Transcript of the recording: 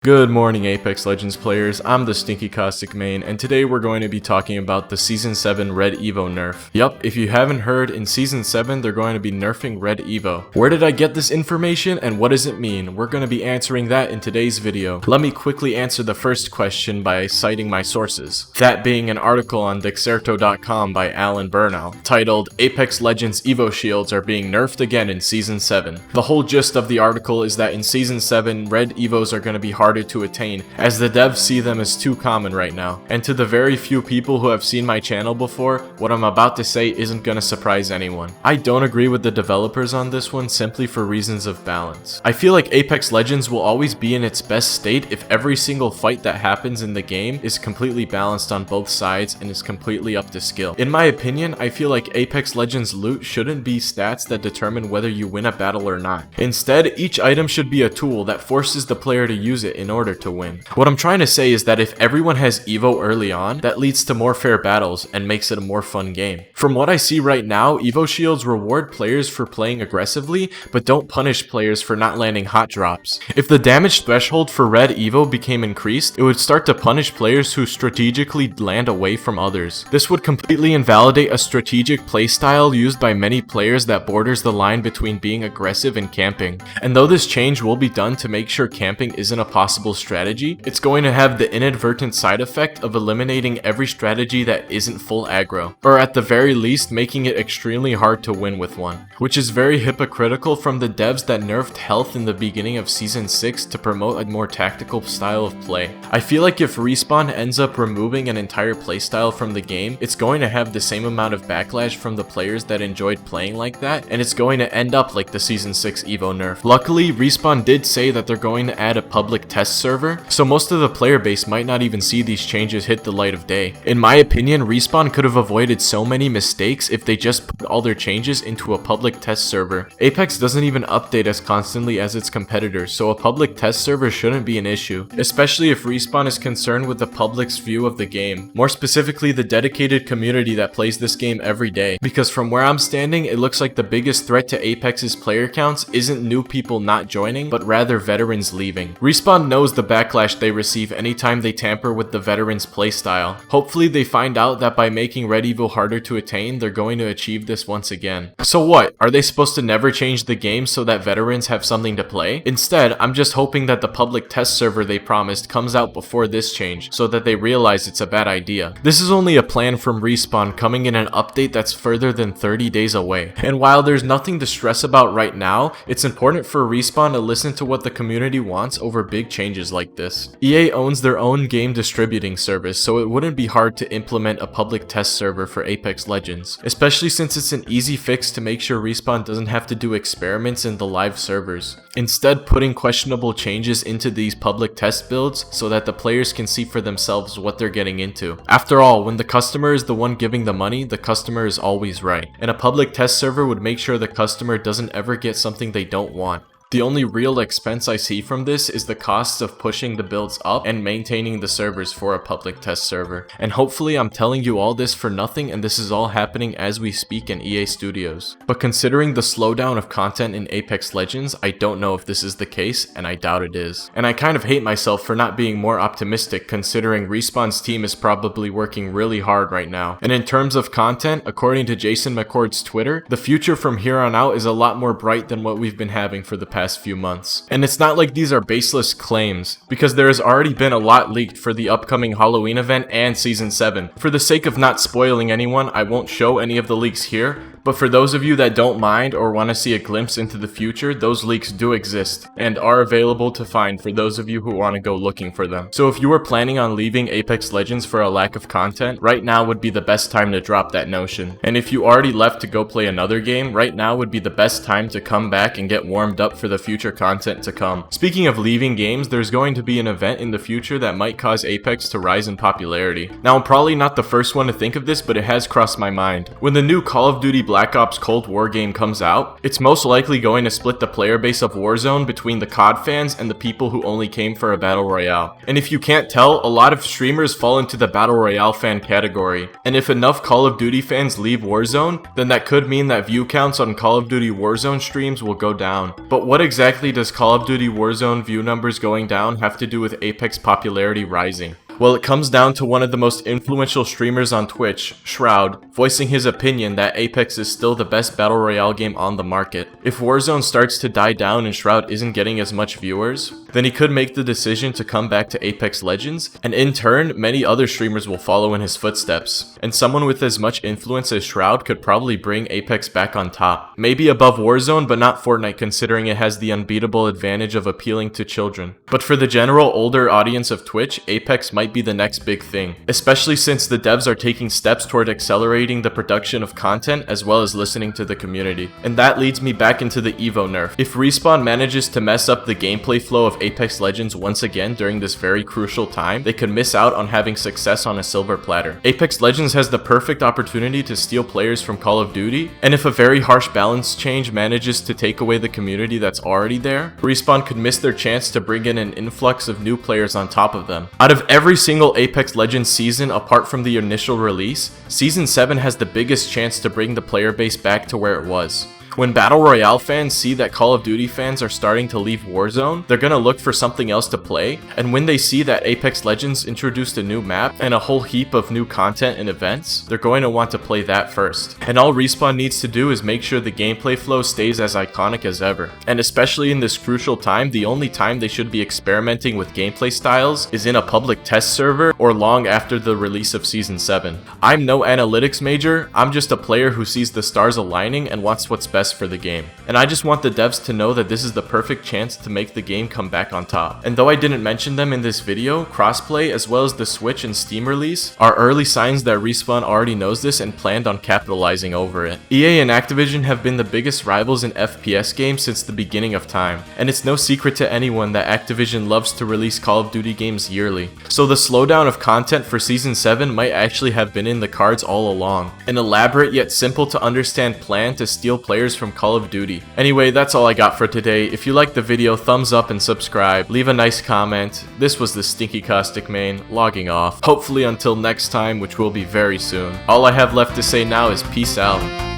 Good morning, Apex Legends players. I'm the Stinky Caustic Main, and today we're going to be talking about the Season 7 Red EVO nerf. Yup, if you haven't heard, in Season 7 they're going to be nerfing Red EVO. Where did I get this information and what does it mean? We're going to be answering that in today's video. Let me quickly answer the first question by citing my sources. That being an article on Dexerto.com by Alan Bernal, titled Apex Legends EVO Shields are being nerfed again in Season 7. The whole gist of the article is that in Season 7, Red EVOs are going to be harder to attain, as the devs see them as too common right now. And to the very few people who have seen my channel before, what I'm about to say isn't gonna surprise anyone. I don't agree with the developers on this one simply for reasons of balance. I feel like Apex Legends will always be in its best state if every single fight that happens in the game is completely balanced on both sides and is completely up to skill. In my opinion, I feel like Apex Legends loot shouldn't be stats that determine whether you win a battle or not. Instead, each item should be a tool that forces the player to use it in order to win. What I'm trying to say is that if everyone has EVO early on, that leads to more fair battles and makes it a more fun game. From what I see right now, EVO Shields reward players for playing aggressively, but don't punish players for not landing hot drops. If the damage threshold for Red EVO became increased, it would start to punish players who strategically land away from others. This would completely invalidate a strategic playstyle used by many players that borders the line between being aggressive and camping. And though this change will be done to make sure camping isn't a possible strategy, it's going to have the inadvertent side effect of eliminating every strategy that isn't full aggro, or at the very least making it extremely hard to win with one, which is very hypocritical from the devs that nerfed health in the beginning of Season 6 to promote a more tactical style of play. I feel like if Respawn ends up removing an entire playstyle from the game, it's going to have the same amount of backlash from the players that enjoyed playing like that, and it's going to end up like the Season 6 EVO nerf. Luckily, Respawn did say that they're going to add a public test server, so most of the player base might not even see these changes hit the light of day. In my opinion, Respawn could have avoided so many mistakes if they just put all their changes into a public test server. Apex doesn't even update as constantly as its competitors, so a public test server shouldn't be an issue, especially if Respawn is concerned with the public's view of the game, more specifically the dedicated community that plays this game every day, because from where I'm standing, it looks like the biggest threat to Apex's player counts isn't new people not joining, but rather veterans leaving. Respawn knows the backlash they receive anytime they tamper with the veterans' playstyle. Hopefully they find out that by making Red EVO harder to attain, they're going to achieve this once again. So what? Are they supposed to never change the game so that veterans have something to play? Instead, I'm just hoping that the public test server they promised comes out before this change, so that they realize it's a bad idea. This is only a plan from Respawn coming in an update that's further than 30 days away. And while there's nothing to stress about right now, it's important for Respawn to listen to what the community wants over big changes like this. EA owns their own game distributing service, so it wouldn't be hard to implement a public test server for Apex Legends, especially since it's an easy fix to make sure Respawn doesn't have to do experiments in the live servers. Instead, putting questionable changes into these public test builds so that the players can see for themselves what they're getting into. After all, when the customer is the one giving the money, the customer is always right, and a public test server would make sure the customer doesn't ever get something they don't want. The only real expense I see from this is the costs of pushing the builds up and maintaining the servers for a public test server. And hopefully I'm telling you all this for nothing and this is all happening as we speak in EA Studios. But considering the slowdown of content in Apex Legends, I don't know if this is the case, and I doubt it is. And I kind of hate myself for not being more optimistic considering Respawn's team is probably working really hard right now. And in terms of content, according to Jason McCord's Twitter, the future from here on out is a lot more bright than what we've been having for the past few months. And it's not like these are baseless claims, because there has already been a lot leaked for the upcoming Halloween event and Season 7. For the sake of not spoiling anyone, I won't show any of the leaks here, but for those of you that don't mind or want to see a glimpse into the future, those leaks do exist and are available to find for those of you who want to go looking for them. So if you were planning on leaving Apex Legends for a lack of content, right now would be the best time to drop that notion. And if you already left to go play another game, right now would be the best time to come back and get warmed up for the future content to come. Speaking of leaving games, there's going to be an event in the future that might cause Apex to rise in popularity. Now I'm probably not the first one to think of this, but it has crossed my mind. When the new Call of Duty Black Black Ops Cold War game comes out, it's most likely going to split the player base of Warzone between the COD fans and the people who only came for a battle royale. And if you can't tell, a lot of streamers fall into the battle royale fan category. And if enough Call of Duty fans leave Warzone, then that could mean that view counts on Call of Duty Warzone streams will go down. But what exactly does Call of Duty Warzone view numbers going down have to do with Apex popularity rising? Well, it comes down to one of the most influential streamers on Twitch, Shroud, voicing his opinion that Apex is still the best battle royale game on the market. If Warzone starts to die down and Shroud isn't getting as much viewers, then he could make the decision to come back to Apex Legends, and in turn, many other streamers will follow in his footsteps. And someone with as much influence as Shroud could probably bring Apex back on top. Maybe above Warzone, but not Fortnite, considering it has the unbeatable advantage of appealing to children. But for the general older audience of Twitch, Apex might be the next big thing, especially since the devs are taking steps toward accelerating the production of content as well as listening to the community. And that leads me back into the EVO nerf. If Respawn manages to mess up the gameplay flow of Apex Legends once again during this very crucial time, they could miss out on having success on a silver platter. Apex Legends has the perfect opportunity to steal players from Call of Duty, and if a very harsh balance change manages to take away the community that's already there, Respawn could miss their chance to bring in an influx of new players on top of them. Out of every single Apex Legends season apart from the initial release, Season 7 has the biggest chance to bring the player base back to where it was. When Battle Royale fans see that Call of Duty fans are starting to leave Warzone, they're gonna look for something else to play, and when they see that Apex Legends introduced a new map and a whole heap of new content and events, they're going to want to play that first. And all Respawn needs to do is make sure the gameplay flow stays as iconic as ever. And especially in this crucial time, the only time they should be experimenting with gameplay styles is in a public test server or long after the release of Season 7. I'm no analytics major, I'm just a player who sees the stars aligning and wants what's best for the game. And I just want the devs to know that this is the perfect chance to make the game come back on top. And though I didn't mention them in this video, crossplay as well as the Switch and Steam release are early signs that Respawn already knows this and planned on capitalizing over it. EA and Activision have been the biggest rivals in FPS games since the beginning of time, and it's no secret to anyone that Activision loves to release Call of Duty games yearly. So the slowdown of content for Season 7 might actually have been in the cards all along. An elaborate yet simple to understand plan to steal players from Call of Duty. Anyway, that's all I got for today. If you liked the video, thumbs up and subscribe. Leave a nice comment. This was the Stinky Caustic Main, logging off. Hopefully until next time, which will be very soon. All I have left to say now is peace out.